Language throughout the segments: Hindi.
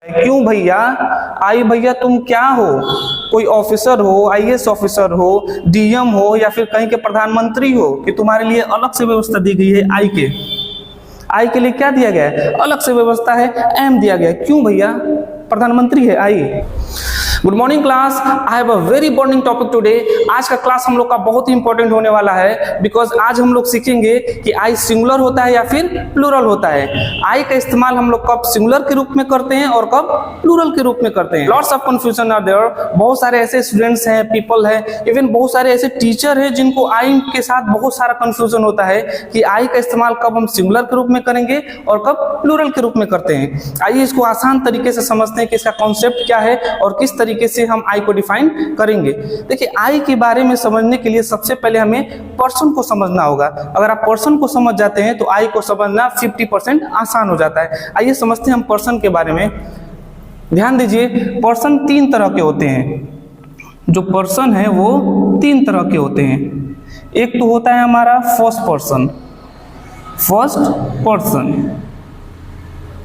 क्यों भैया? आई भैया तुम क्या हो? कोई ऑफिसर हो, आईएएस ऑफिसर हो, डीएम हो, या फिर कहीं के प्रधानमंत्री हो कि तुम्हारे लिए अलग से व्यवस्था दी गई है? आई के लिए क्या दिया गया है? अलग से व्यवस्था है, एम दिया गया है। क्यों भैया? प्रधानमंत्री है आई। Good morning class, I have a very important topic today. आज का क्लास हम लोग का बहुत ही इंपॉर्टेंट होने वाला है, बिकॉज आज हम लोग सीखेंगे कि आई सिंगुलर होता है या फिर प्लूरल होता है। आई का इस्तेमाल हम लोग कब सिंगुलर के रूप में करते हैं और कब प्लूरल के रूप में करते हैं। Lots of confusion are there. बहुत सारे ऐसे स्टूडेंट्स हैं, पीपल है, इवन बहुत सारे ऐसे टीचर है जिनको आई के साथ बहुत सारा कंफ्यूजन होता है कि आई का इस्तेमाल कब हम सिंगुलर के रूप में करेंगे और कब प्लूरल के रूप में करते हैं। आइए इसको आसान तरीके से समझते हैं कि इसका कॉन्सेप्ट क्या है और किस तरीके से हम आई को डिफाइन करेंगे। देखिए, आई के बारे में समझने के लिए सबसे पहले हमें पर्सन को समझना होगा। अगर आप पर्सन को समझ जाते हैं तो आई को समझना 50% आसान हो जाता है। आइए समझते हैं हम पर्सन के बारे में। ध्यान दीजिए, पर्सन 3 तरह के होते हैं। जो पर्सन है वो 3 तरह के होते हैं। एक तो होता है हमारा फर्स्ट पर्सन,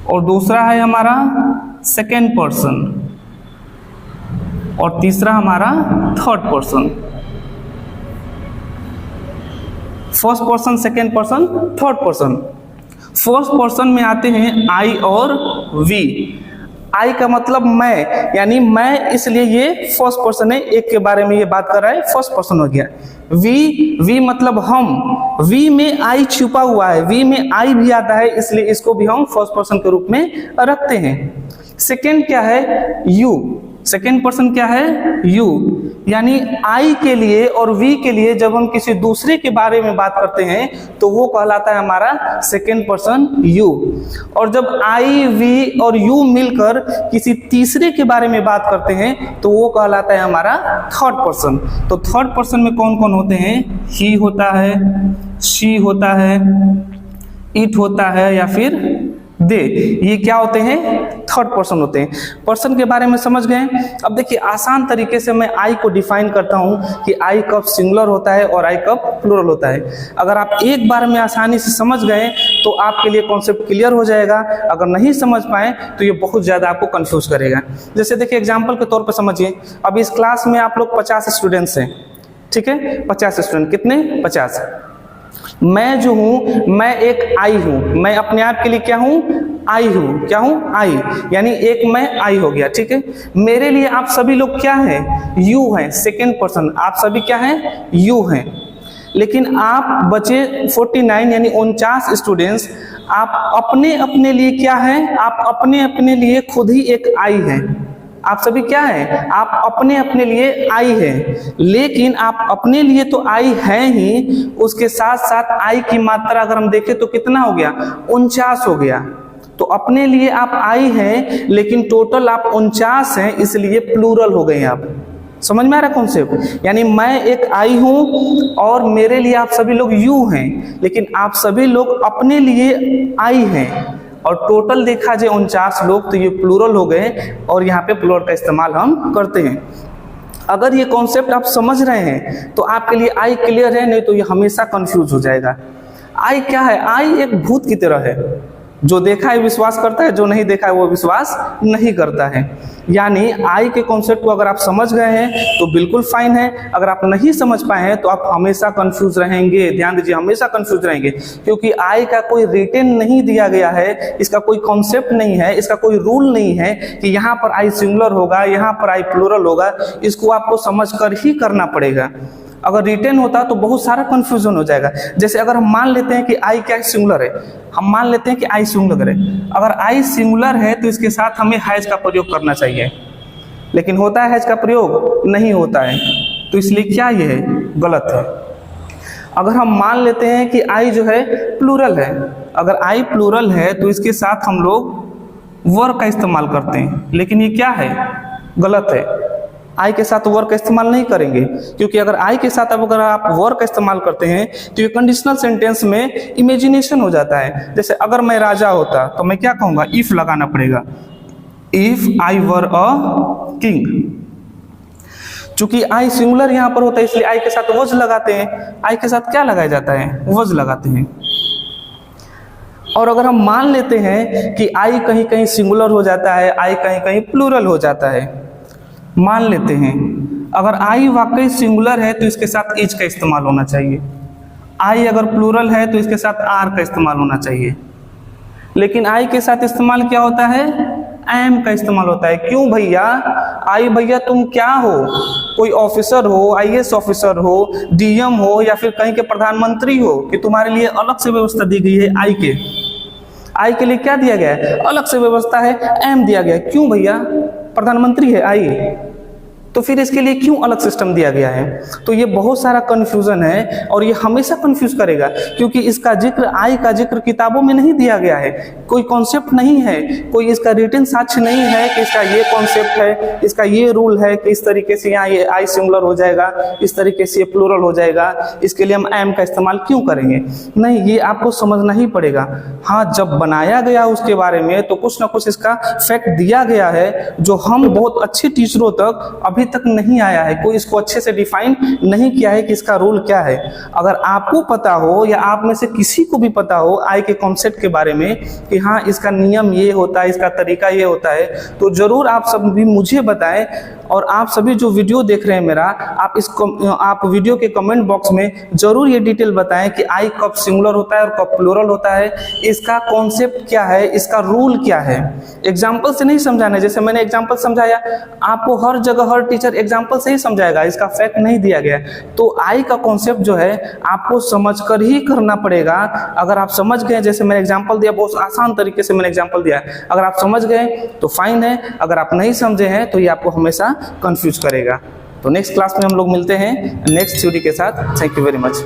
और दूसरा है हमारा सेकेंड पर्सन, और तीसरा हमारा third person. First person, second person, third person. First person में आते हैं आई और वी। आई का मतलब मैं, यानी मैं, इसलिए ये फर्स्ट पर्सन है। एक के बारे में ये बात कर रहा है, फर्स्ट पर्सन हो गया। वी मतलब हम। वी में आई छुपा हुआ है, वी में आई भी आता है, इसलिए इसको भी हम फर्स्ट पर्सन के रूप में रखते हैं। सेकेंड क्या है? यू। सेकेंड पर्सन क्या है? यू। यानी आई के लिए और वी के लिए जब हम किसी दूसरे के बारे में बात करते हैं तो वो कहलाता है हमारा सेकेंड पर्सन यू। और जब आई, वी और यू मिलकर किसी तीसरे के बारे में बात करते हैं तो वो कहलाता है हमारा थर्ड पर्सन। तो थर्ड पर्सन में कौन कौन होते हैं? ही होता है, शी होता है, इट होता है, या फिर दे। ये क्या होते हैं? थर्ड पर्सन होते हैं। पर्सन के बारे में समझ गए। अब देखिए, आसान तरीके से मैं आई को डिफाइन करता हूं कि आई कब सिंगुलर होता है और आई कब प्लूरल होता है। अगर आप एक बार में आसानी से समझ गए तो आपके लिए कॉन्सेप्ट क्लियर हो जाएगा। अगर नहीं समझ पाए तो ये बहुत ज़्यादा आपको कंफ्यूज करेगा। जैसे देखिए, एग्जाम्पल के तौर पर समझिए। अब इस क्लास में आप लोग 50 स्टूडेंट्स हैं, ठीक है? 50 स्टूडेंट। कितने? 50। मैं जो हूं, मैं एक आई हूं। मैं अपने आप के लिए क्या हूं? आई हूं। क्या हूं? आई। यानी एक मैं आई हो गया, ठीक है? मेरे लिए आप सभी लोग क्या हैं? यू हैं। सेकेंड पर्सन, आप सभी क्या हैं? यू हैं। लेकिन आप बचे 49 यानी 49 स्टूडेंट्स, आप अपने अपने लिए क्या हैं? आप अपने अपने लिए खुद ही एक आई हैं। आप सभी क्या हैं? आप अपने अपने लिए आई हैं। लेकिन आप अपने लिए तो आई हैं ही, उसके साथ साथ आई की मात्रा अगर हम देखें तो कितना हो गया? 49 हो गया। तो अपने लिए आप आई हैं, लेकिन टोटल आप 49 हैं, इसलिए प्लूरल हो गए आप। समझ में आ रहा कॉन्सेप्ट? यानी मैं एक आई हूं और मेरे लिए आप सभी लोग यू हैं, लेकिन आप सभी लोग अपने लिए आई हैं, और टोटल देखा जाए 49 लोग, तो ये प्लूरल हो गए। और यहाँ पे प्लूरल का इस्तेमाल हम करते हैं। अगर ये कॉन्सेप्ट आप समझ रहे हैं तो आपके लिए आई क्लियर है, नहीं तो ये हमेशा कंफ्यूज हो जाएगा। आई क्या है? आई एक भूत की तरह है। जो देखा है विश्वास करता है, जो नहीं देखा है वो विश्वास नहीं करता है। यानी आई के कॉन्सेप्ट को अगर आप समझ गए हैं तो बिल्कुल फाइन है। अगर आप नहीं समझ पाए हैं तो आप हमेशा कंफ्यूज रहेंगे। ध्यान दीजिए, हमेशा कंफ्यूज रहेंगे, क्योंकि आई का कोई रिटन नहीं दिया गया है, इसका कोई कॉन्सेप्ट नहीं है, इसका कोई रूल नहीं है कि यहाँ पर आई सिंगुलर होगा, यहाँ पर आई प्लूरल होगा। इसको आपको समझ कर ही करना पड़ेगा। अगर रिटन होता तो बहुत सारा कंफ्यूजन हो जाएगा। जैसे अगर हम मान लेते हैं कि आई क्या सिंगुलर है, हम मान लेते हैं कि आई सिंगुलर है। अगर आई सिंगुलर है तो इसके साथ हमें हैज का प्रयोग करना चाहिए, लेकिन होता है हैज का प्रयोग? नहीं होता है। तो इसलिए क्या ये है? गलत है। अगर हम मान लेते हैं कि आई जो है प्लूरल है, अगर आई प्लूरल है तो इसके साथ हम लोग वर का इस्तेमाल करते हैं, लेकिन ये क्या है? गलत है। आई के साथ वर का इस्तेमाल नहीं करेंगे, क्योंकि अगर आई के साथ अगर आप वर का इस्तेमाल करते हैं तो ये कंडीशनल सेंटेंस में इमेजिनेशन हो जाता है। जैसे अगर मैं राजा होता तो मैं क्या कहूँगा? इफ लगाना पड़ेगा। If I were a king. चूंकि आई सिंगुलर यहाँ पर होता है इसलिए आई के साथ वज लगाते हैं। आई के साथ क्या लगाया जाता है? वज लगाते हैं। और अगर हम मान लेते हैं कि आई कहीं कहीं सिंगुलर हो जाता है, आई कहीं कहीं प्लूरल हो जाता है, मान लेते हैं अगर आई वाकई सिंगुलर है तो इसके साथ इज का इस्तेमाल होना चाहिए, आई अगर प्लूरल है तो इसके साथ आर का इस्तेमाल होना चाहिए, लेकिन आई के साथ इस्तेमाल क्या होता है, एम का इस्तेमाल होता है। क्यों भैया? आई भैया तुम क्या हो, कोई ऑफिसर हो, आईएएस ऑफिसर हो, डीएम हो, या फिर कहीं के प्रधानमंत्री हो कि तुम्हारे लिए अलग से व्यवस्था दी गई है। आई के लिए क्या दिया गया है, अलग से व्यवस्था है, एम दिया गया है। क्यों भैया? प्रधानमंत्री है आई, तो फिर इसके लिए क्यों अलग सिस्टम दिया गया है? तो ये बहुत सारा कंफ्यूजन है और ये हमेशा कंफ्यूज करेगा, क्योंकि इसका जिक्र, आई का जिक्र किताबों में नहीं दिया गया है, कोई कॉन्सेप्ट नहीं है, कोई इसका रिटन साक्ष्य नहीं है कि इसका ये कॉन्सेप्ट है, इसका ये रूल है कि इस तरीके से यहाँ ये आई सिंगुलर हो जाएगा, इस तरीके से ये प्लूरल हो जाएगा, इसके लिए हम एम का इस्तेमाल क्यों करेंगे। नहीं, ये आपको समझना ही पड़ेगा। हाँ, जब बनाया गया उसके बारे में तो कुछ ना कुछ इसका फैक्ट दिया गया है जो हम बहुत अच्छे टीचरों तक अभी तक नहीं आया है, कोई इसको अच्छे से डिफाइन नहीं किया है कि इसका रूल क्या है। अगर आपको पता हो या आप में से किसी को भी पता हो आई के कॉन्सेप्ट के बारे में कि हाँ इसका नियम ये होता है, इसका तरीका ये होता है, तो जरूर आप सब भी मुझे बताएं। और आप सभी जो वीडियो देख रहे हैं मेरा, आप वीडियो के कमेंट बॉक्स में जरूर ये डिटेल बताएं कि आई कब सिंगुलर होता है और कब प्लूरल होता है, इसका कॉन्सेप्ट क्या है, इसका रूल क्या है। एग्जाम्पल से नहीं समझाना है, जैसे मैंने एग्जाम्पल समझाया, आपको हर जगह हर टीचर एग्जाम्पल से ही समझाएगा, इसका फैक्ट नहीं दिया गया। तो आई का कॉन्सेप्ट जो है आपको समझकर ही करना पड़ेगा। अगर आप समझ गए, जैसे मैंने एग्जाम्पल दिया, बहुत आसान तरीके से मैंने एग्जाम्पल दिया, अगर आप समझ गए तो फाइन है, अगर आप नहीं समझे हैं तो ये आपको हमेशा कंफ्यूज करेगा। तो नेक्स्ट क्लास में हम लोग मिलते हैं नेक्स्ट थ्योरी के साथ। Thank you very much.